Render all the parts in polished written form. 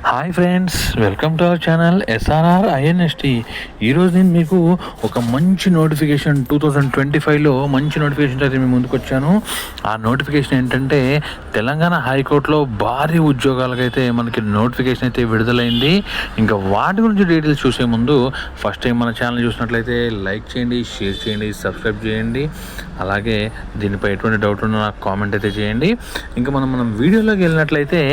Hi friends, welcome to our channel SRR INST. ఈరోజు నేను మీకు ఒక మంచి నోటిఫికేషన్ 2025లో మంచి నోటిఫికేషన్ అయితే మీ ముందుకు వచ్చాను. ఆ నోటిఫికేషన్ ఏంటంటే తెలంగాణ హైకోర్టులో భారీ ఉద్యోగాలకైతే మనకి నోటిఫికేషన్ అయితే విడుదలైంది. ఇంకా వాటి గురించి డీటెయిల్స్ చూసే ముందు ఫస్ట్ టైం మన ఛానల్ చూసినట్లయితే లైక్ చేయండి, షేర్ చేయండి, సబ్స్క్రైబ్ చేయండి. అలాగే దీనిపై ఎటువంటి డౌట్ ఉన్నా నాకు కామెంట్ అయితే చేయండి. ఇంకా మనం వీడియోలోకి వెళ్ళినట్లయితే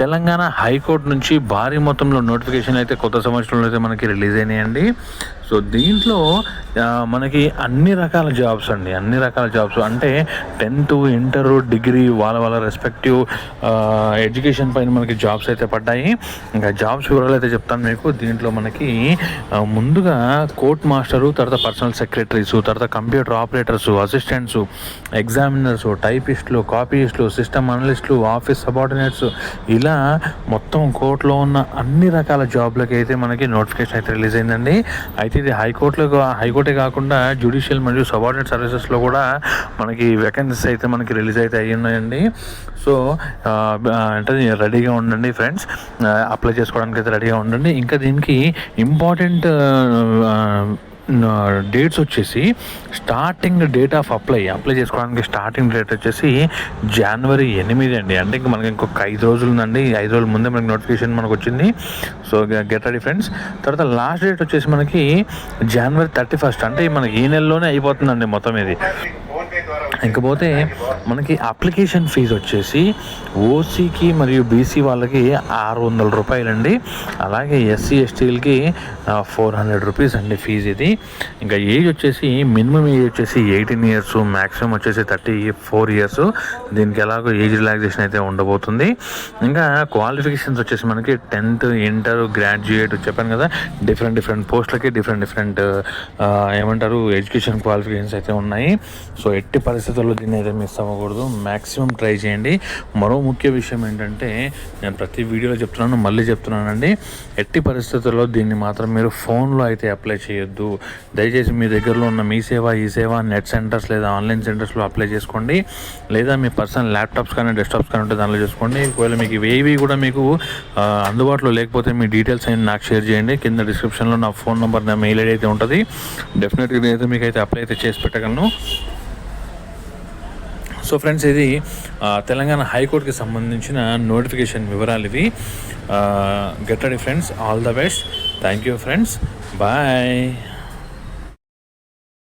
తెలంగాణ హైకోర్టు నుంచి భారీ మొత్తంలో నోటిఫికేషన్ అయితే కొత్త సంవత్సరంలో అయితే మనకి రిలీజ్ అయినాయండి. సో దీంట్లో మనకి అన్ని రకాల జాబ్స్ అంటే 10th, ఇంటర్, డిగ్రీ వాళ్ళ రెస్పెక్టివ్ ఎడ్యుకేషన్ పైన మనకి జాబ్స్ అయితే పడ్డాయి. ఇంకా జాబ్స్ వివరాలు అయితే చెప్తాను మీకు. దీంట్లో మనకి ముందుగా కోర్ట్ మాస్టరు, తర్వాత పర్సనల్ సెక్రటరీస్, తర్వాత కంప్యూటర్ ఆపరేటర్స్, అసిస్టెంట్స్, ఎగ్జామినర్స్, టైపిస్టులు, కాపీయిస్టులు, సిస్టమ్ అనలిస్టులు, ఆఫీస్ సబార్డినేట్స్, ఇలా మొత్తం కోర్టులో ఉన్న అన్ని రకాల జాబ్లకి అయితే మనకి నోటిఫికేషన్ అయితే రిలీజ్ అయిందండి. అయితే ఇది హైకోర్టే కాకుండా జ్యుడిషియల్ మరియు సబార్డినేట్ సర్వీసెస్లో కూడా మనకి వేకెన్సీస్ అయితే మనకి రిలీజ్ అయితే అయ్యి ఉన్నాయండి. సో అంటే రెడీగా ఉండండి ఫ్రెండ్స్, అప్లై చేసుకోవడానికి అయితే రెడీగా ఉండండి. ఇంకా దీనికి ఇంపార్టెంట్ డేట్స్ వచ్చేసి స్టార్టింగ్ డేట్ ఆఫ్ అప్లై చేసుకోవడానికి స్టార్టింగ్ డేట్ వచ్చేసి January 8 అండి. అంటే ఇంకా మనకి ఇంకొక 5 రోజులు ఉందండి. 5 రోజుల ముందే మనకి నోటిఫికేషన్ మనకు వచ్చింది. So get ready friends. తర్వాత లాస్ట్ డేట్ వచ్చేసి మనకి January 31, అంటే మనకి ఈ నెలలోనే అయిపోతుందండి మొత్తం ఇది. ఇంకపోతే మనకి అప్లికేషన్ ఫీజు వచ్చేసి ఓసీకి మరియు బీసీ వాళ్ళకి 600 రూపాయలండి. అలాగే ఎస్సీ ఎస్టీలకి 400 రూపీస్ అండి ఫీజు ఇది. ఇంకా ఏజ్ వచ్చేసి మినిమం ఏజ్ వచ్చేసి 18 years, మ్యాక్సిమం వచ్చేసి 34 years. దీనికి ఎలాగో ఏజ్ రిలాక్సేషన్ అయితే ఉండబోతుంది. ఇంకా క్వాలిఫికేషన్స్ వచ్చేసి మనకి 10th, ఇంటర్, గ్రాడ్యుయేట్ చెప్పాను కదా, డిఫరెంట్ పోస్టులకి డిఫరెంట్ ఏమంటారు ఎడ్యుకేషన్ క్వాలిఫికేషన్స్ అయితే ఉన్నాయి. సో ఎట్టి పరిస్థితుల్లో దీన్ని అయితే మిస్ అవ్వకూడదు, మ్యాక్సిమం ట్రై చేయండి. మరో ముఖ్య విషయం ఏంటంటే నేను ప్రతి వీడియోలో మళ్ళీ చెప్తున్నానండి, ఎట్టి పరిస్థితుల్లో దీన్ని మాత్రం మీరు ఫోన్లో అయితే అప్లై చేయొద్దు. దయచేసి మీ దగ్గరలో ఉన్న మీ సేవ, ఈ సేవ, నెట్ సెంటర్స్ లేదా ఆన్లైన్ సెంటర్స్లో అప్లై చేసుకోండి. లేదా మీ పర్సనల్ ల్యాప్టాప్స్ కానీ డెస్క్టాప్స్ కానీ ఉంటే దానిలో చేసుకోండి. ఒకవేళ మీకు ఇవేవి కూడా మీకు అందుబాటులో లేకపోతే మీ డీటెయిల్స్ అయినా నాకు షేర్ చేయండి. కింద డిస్క్రిప్షన్లో నా ఫోన్ నెంబర్, నా మెయిల్ ఐడి అయితే ఉంటుంది. డెఫినెట్గా నేనైతే మీకు అయితే అప్లై అయితే చేసి పెట్టగలను. సో ఫ్రెండ్స్, ఇది తెలంగాణ హైకోర్టుకి సంబంధించిన నోటిఫికేషన్ వివరాలు ఇవి. Get ready friends, all the best. Thank you friends, bye.